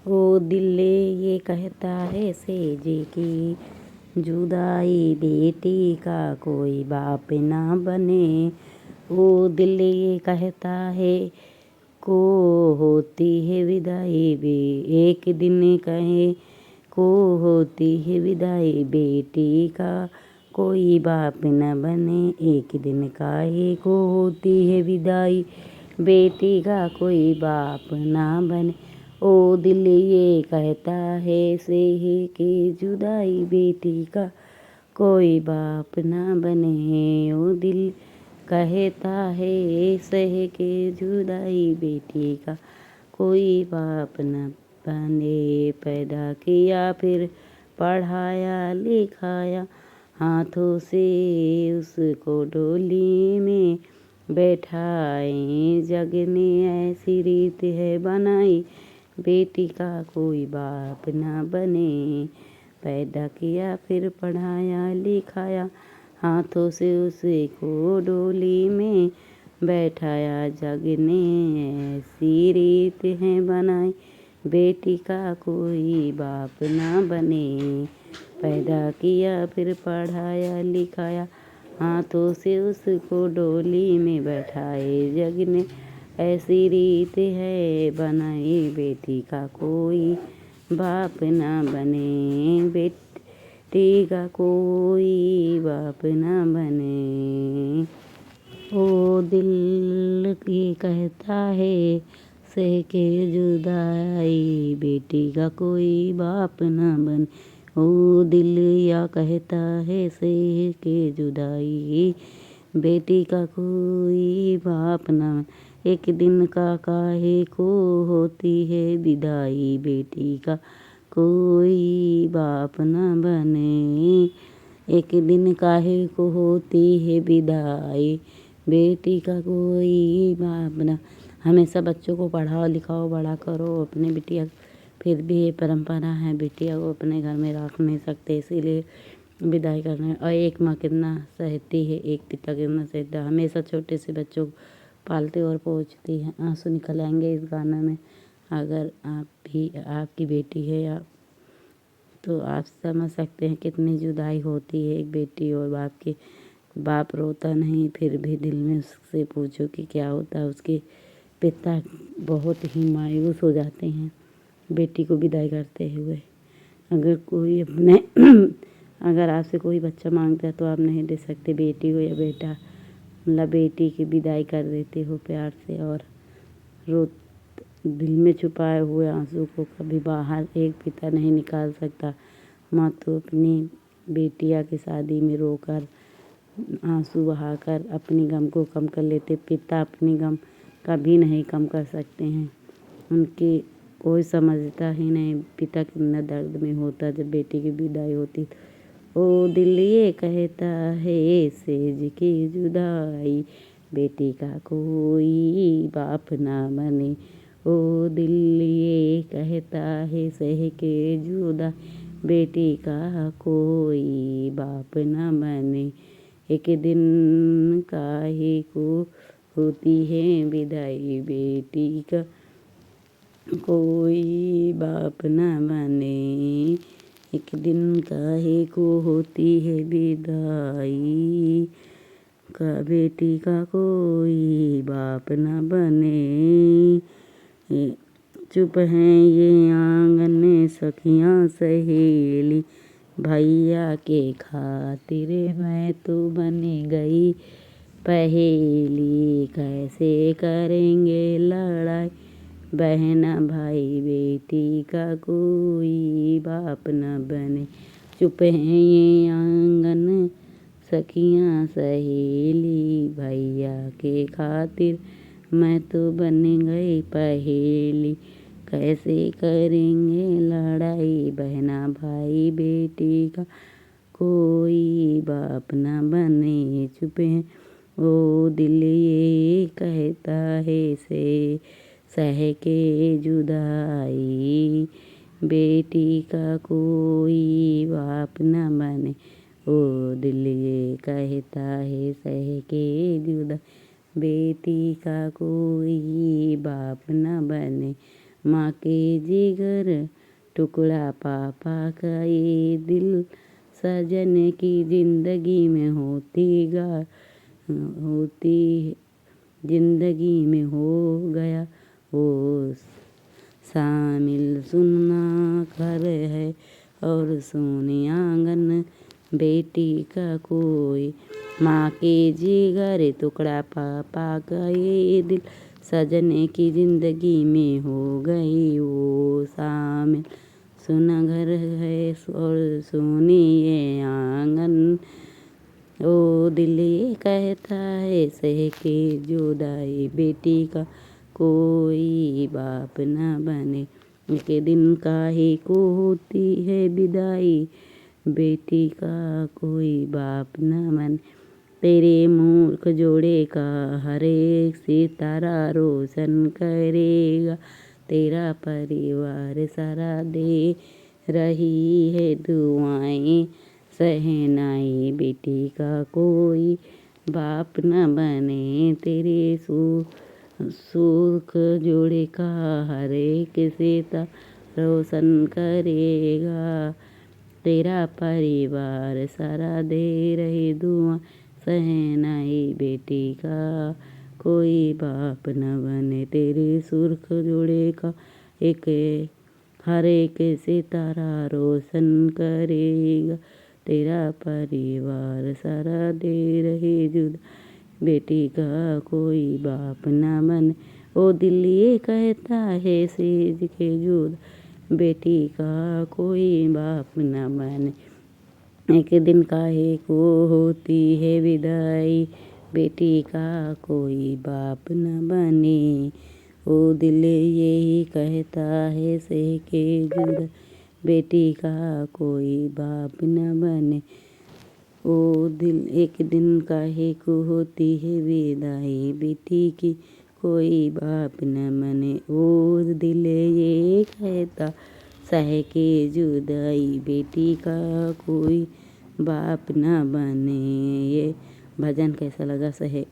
ओ दिल ये कहता है सेजे की जुदाई बेटी का कोई बाप ना बने। ओ दिल ये कहता है को होती है विदाई बे एक दिन कहे को होती है विदाई बेटी का कोई बाप न बने। एक दिन काहे को होती है विदाई बेटी का कोई बाप ना बने। ओ दिल ये कहता है सहे के जुदाई बेटी का कोई बाप ना बने। ओ दिल कहता है सहे के जुदाई बेटी का कोई बाप न बने। पैदा किया फिर पढ़ाया लिखाया हाथों से उसको डोली में बैठाए। जग ने ऐसी रीत है बनाई बेटी का कोई बाप ना बने। पैदा किया फिर पढ़ाया लिखाया हाथों से उसको डोली में बैठाया। जग ने ऐसी रीत है बनाई बेटी का कोई बाप ना बने। पैदा किया फिर पढ़ाया लिखाया हाथों से उसको डोली में बैठाए। जग ने ऐसी रीत है बनाई बेटी का कोई बाप ना बने। बेटी का कोई बाप ना बने। ओ दिल ये कहता है सह के जुदाई बेटी का कोई बाप ना बने। ओ दिल या कहता है सह के जुदाई बेटी का कोई बाप ना बने। एक दिन का काहे को होती है विदाई बेटी का कोई बाप ना बने। एक दिन काहे को होती है विदाई बेटी का कोई बाप ना। हमेशा बच्चों को पढ़ाओ लिखाओ बड़ा करो। अपने बिटिया फिर भी ये परंपरा है बिटिया को अपने घर में रख नहीं सकते इसीलिए विदाई करना। और एक माँ कितना सहती है एक पिता कितना सहता है। हमेशा छोटे से बच्चों को पालती और पोछती है। आंसू निकल आएंगे इस गाने में। अगर आप भी आपकी बेटी है या तो आप समझ सकते हैं कितनी जुदाई होती है एक बेटी और बाप की। बाप रोता नहीं फिर भी दिल में उससे पूछो कि क्या होता है। उसके पिता बहुत ही मायूस हो जाते हैं बेटी को विदाई करते हुए। अगर कोई अपने अगर आपसे कोई बच्चा मांगता है तो आप नहीं दे सकते बेटी हो या बेटा। मतलब बेटी की विदाई कर देते हो प्यार से और रो दिल में छुपाए हुए आंसू को कभी बाहर एक पिता नहीं निकाल सकता। माँ तो अपनी बेटिया की शादी में रोकर आंसू बहाकर अपनी गम को कम कर लेते। पिता अपनी गम कभी नहीं कम कर सकते हैं। उनकी कोई समझता ही नहीं पिता कितना दर्द में होता जब बेटी की विदाई होती। ओ दिल ये कहता है सेज की जुदाई बेटी का कोई बाप ना बने। ओ दिल ये कहता है सह के जुदा बेटी का कोई बाप ना बने। एक दिन काहे को होती है विदाई बेटी का कोई बाप ना बने। एक दिन काहे को होती है विदाई का बेटी का कोई बाप ना बने। चुप हैं ये आंगन सखियाँ सहेली भैया के खातिर मैं तो बन गई पहेली। कैसे करेंगे लड़ाई बहना भाई बेटी का कोई बाप न बने। चुप हैं ये आंगन सखियाँ सहेली भैया के खातिर मैं तो बन गई पहेली। कैसे करेंगे लड़ाई बहना भाई बेटी का कोई बाप न बने। चुप हैं ओ दिल ये कहता है से सह के जुदाई बेटी का कोई बाप न बने। ओ दिल ये कहता है सह के जुदाई बेटी का कोई बाप न बने। माँ के जिगर टुकड़ा पापा का ये दिल सजन की जिंदगी में होती जिंदगी में हो गया वो शामिल। सुनना घर है और सोने आंगन बेटी का कोई, माँ के जिगर टुकड़ा पापा का ये दिल सजने की जिंदगी में हो गई वो शामिल। सुना घर है और सोने ये आंगन, ओ दिल ये कहता है सह के जुदाई बेटी का कोई बाप न बने। एक दिन काहे को होती है विदाई बेटी का कोई बाप न बने। तेरे मूर्ख जोड़े का हर एक सितारा रोशन करेगा, तेरा परिवार सारा दे रही है दुआएं सहनाई बेटी का कोई बाप न बने। तेरे सुर्ख जोड़े का हर एक सितारा रोशन करेगा, तेरा परिवार सारा दे रही दुआ सहनाई बेटी का कोई बाप न बने। तेरे सुर्ख जोड़े का हर एक सितारा रोशन करेगा, तेरा परिवार सारा दे रहे जुदा बेटी का कोई बाप न बने। ओ दिल ये कहता है सेज के जुदा बेटी का कोई बाप न बने। एक दिन काहे को होती है विदाई बेटी का कोई बाप न बने। ओ दिल यही कहता है सह के जुदा बेटी का कोई बाप न बने। ओ दिल एक दिन काहे को होती है विदाई बेटी की कोई बाप न बने। ओ दिल ये कहता सह के जुदाई बेटी का कोई बाप न बने। ये भजन कैसा लगा सहे